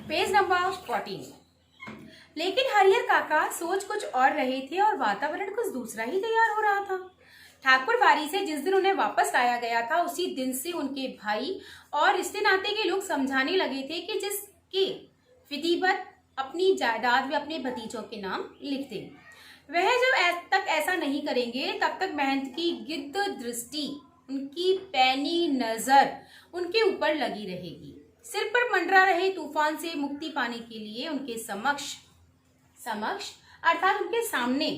Page number 14। लेकिन हरिहर काका सोच कुछ और रहे थे और वातावरण कुछ दूसरा ही तैयार हो रहा था। ठाकुर बाड़ी से जिस दिन उन्हें वापस लाया गया था, उसी दिन से उनके भाई और रिश्ते नाते के लोग समझाने लगे थे कि जिसके विधिवत अपनी जायदाद वे अपने भतीजों के नाम लिख दें। वह जब तक ऐसा नहीं करेंगे तब तक महंत की गिद्ध दृष्टि, उनकी पैनी नजर उनके ऊपर लगी रहेगी। सिर पर मंडरा रहे तूफान से मुक्ति पाने के लिए उनके समक्ष अर्थात उनके सामने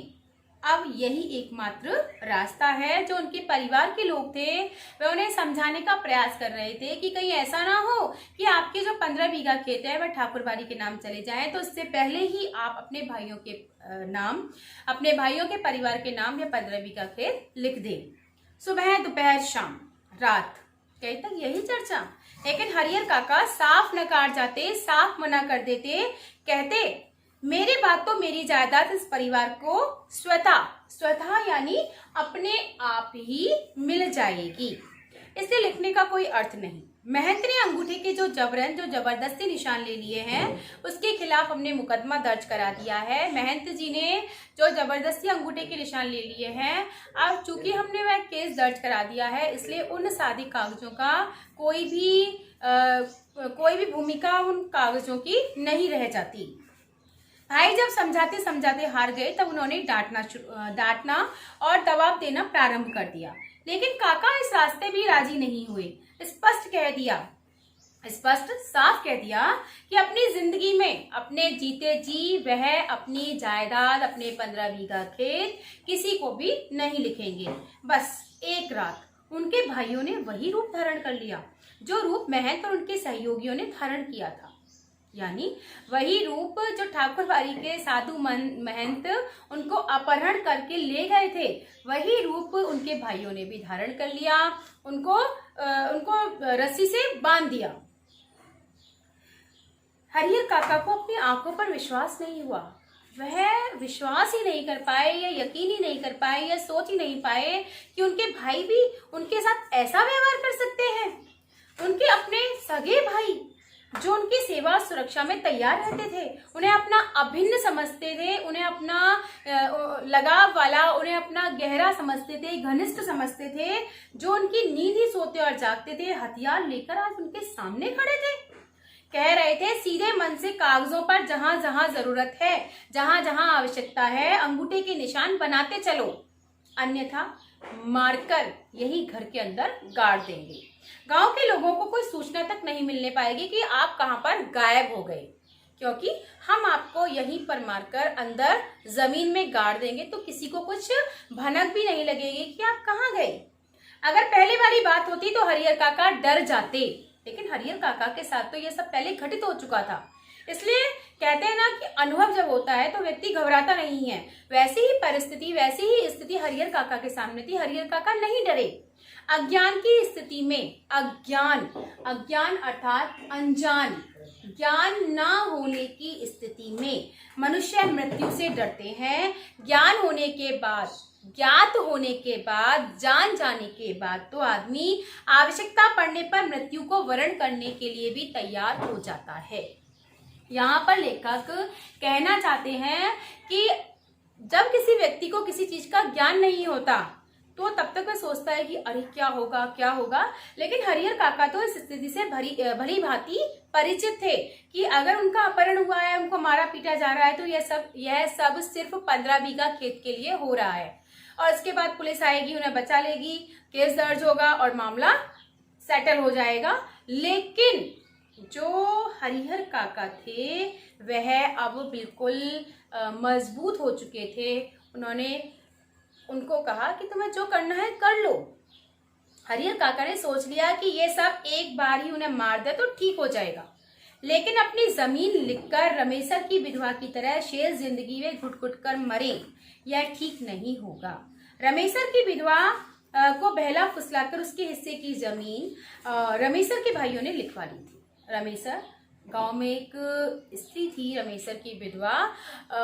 अब यही एकमात्र रास्ता है। जो उनके परिवार के लोग थे वे उन्हें समझाने का प्रयास कर रहे थे कि कहीं ऐसा ना हो कि आपके जो 15 बीघा खेत है वह ठाकुरबाड़ी के नाम चले जाएं, तो उससे पहले ही आप अपने भाइयों के नाम, अपने भाइयों के परिवार के नाम यह 15 बीघा खेत लिख दें। सुबह दोपहर शाम रात कहीं तक यही चर्चा। लेकिन हरिहर काका साफ नकार जाते, साफ मना कर देते, कहते मेरी बात तो मेरी जायदाद इस परिवार को स्वतः यानी अपने आप ही मिल जाएगी, इसे लिखने का कोई अर्थ नहीं। महंत ने अंगूठे के जो जबरदस्ती निशान ले लिए हैं उसके खिलाफ हमने मुकदमा दर्ज करा दिया है। महंत जी ने जो जबरदस्ती अंगूठे के निशान ले लिए हैं, अब चूंकि हमने वह केस दर्ज करा दिया है इसलिए उन सादी कागजों का कोई भी भूमिका उन कागजों की नहीं रह जाती। भाई जब समझाते समझाते हार गए तब उन्होंने डांटना और दबाव देना प्रारंभ कर दिया। लेकिन काका इस रास्ते भी राजी नहीं हुए। साफ कह दिया कि अपनी जिंदगी में अपने जीते जी वह अपनी जायदाद, अपने 15 बीघा खेत किसी को भी नहीं लिखेंगे। बस एक रात उनके भाइयों ने वही रूप धारण कर लिया जो रूप महंत और उनके सहयोगियों ने धारण किया था, यानी वही रूप जो ठाकुरबाड़ी के साधु महंत उनको अपहरण करके ले गए थे, वही रूप उनके भाइयों ने भी धारण कर लिया। उनको रस्सी से बांध दिया। हरिहर काका को अपनी आंखों पर विश्वास नहीं हुआ। वह विश्वास ही नहीं कर पाए या यकीन ही नहीं कर पाए या सोच ही नहीं पाए कि उनके भाई भी उनके साथ ऐसा व्यवहार कर सकते हैं। उनके अपने सगे भाई जो उनकी सेवा सुरक्षा में तैयार रहते थे, उन्हें अपना अभिन्न समझते थे, उन्हें अपना लगाव वाला, उन्हें अपना गहरा समझते थे, घनिष्ठ समझते थे, जो उनकी नींद ही सोते और जागते थे, हथियार लेकर आज उनके सामने खड़े थे। कह रहे थे सीधे मन से कागजों पर जहां जहां जरूरत है, जहां जहां आवश्यकता है, अंगूठे के निशान बनाते चलो, अन्यथा मारकर यही घर के अंदर गाड़ देंगे। गांव के लोगों को कोई सूचना तक नहीं मिलने पाएगी कि आप कहां पर गायब हो गए, क्योंकि हम आपको यहीं पर मारकर अंदर जमीन में गाड़ देंगे तो किसी को कुछ भनक भी नहीं लगेगी कि आप कहां गए। अगर पहले वाली बात होती तो हरिहर काका डर जाते, लेकिन हरिहर काका के साथ तो यह सब पहले घटित हो चुका था। इसलिए कहते हैं ना कि अनुभव जब होता है तो व्यक्ति घबराता नहीं है। वैसी ही स्थिति हरिहर काका के सामने थी। हरिहर काका नहीं डरे। अज्ञान की स्थिति में, अज्ञान अर्थात अनजान, ज्ञान ना होने की स्थिति में मनुष्य मृत्यु से डरते हैं। ज्ञात होने के बाद, जान जाने के बाद तो आदमी आवश्यकता पड़ने पर मृत्यु को वरण करने के लिए भी तैयार हो जाता है। यहाँ पर लेखक कहना चाहते हैं कि जब किसी व्यक्ति को किसी चीज का ज्ञान नहीं होता तो तब तक वह सोचता है कि अरे क्या होगा। लेकिन हरिहर काका तो इस स्थिति से भली भांति परिचित थे कि अगर उनका अपहरण हुआ है, उनको मारा पीटा जा रहा है, तो यह सब सिर्फ 15 बीघा खेत के लिए हो रहा है और इसके बाद पुलिस आएगी, उन्हें बचा लेगी, केस दर्ज होगा और मामला सेटल हो जाएगा। लेकिन जो हरिहर काका थे वह अब बिल्कुल मजबूत हो चुके थे। उनको कहा कि तुम्हें जो करना है कर लो। हरिहर काका ने सोच लिया कि ये सब एक बार ही उन्हें मार दे तो ठीक हो जाएगा, लेकिन अपनी जमीन लिखकर रमेसर की विधवा की तरह शेष जिंदगी में घुट घुट कर मरे, यह ठीक नहीं होगा। रमेसर की विधवा को बहला फुसलाकर उसके हिस्से की जमीन रमेसर के भाइयों ने लिखवा ली थी। रमेसर गांव में एक स्त्री थी, रमेसर की विधवा,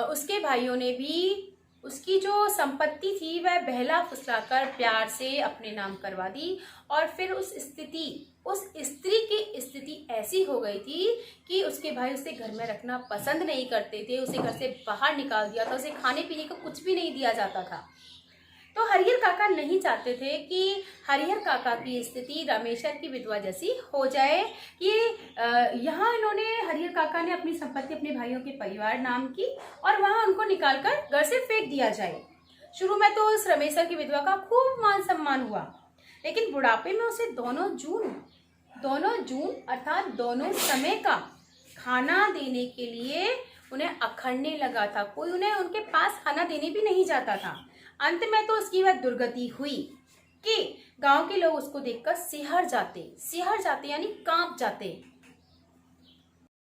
उसके भाइयों ने भी उसकी जो संपत्ति थी वह बहला फुसलाकर प्यार से अपने नाम करवा दी और फिर उस स्थिति उस स्त्री की स्थिति ऐसी हो गई थी कि उसके भाई उसे घर में रखना पसंद नहीं करते थे, उसे घर से बाहर निकाल दिया था, उसे खाने पीने को कुछ भी नहीं दिया जाता था। तो हरिहर काका नहीं चाहते थे कि हरिहर काका की स्थिति रामेश्वर की विधवा जैसी हो जाए कि यहाँ इन्होंने हरिहर काका ने अपनी संपत्ति अपने भाइयों के परिवार नाम की और वहाँ उनको निकालकर घर से फेंक दिया जाए। शुरू में तो उस रामेश्वर की विधवा का खूब मान सम्मान हुआ, लेकिन बुढ़ापे में उसे दोनों जून अर्थात दोनों समय का खाना देने के लिए उन्हें अखड़ने लगा था। कोई उन्हें उनके पास खाना देने भी नहीं जाता था। अंत में तो उसकी वह दुर्गति हुई कि गांव के लोग उसको देखकर सिहर जाते यानी कांप जाते।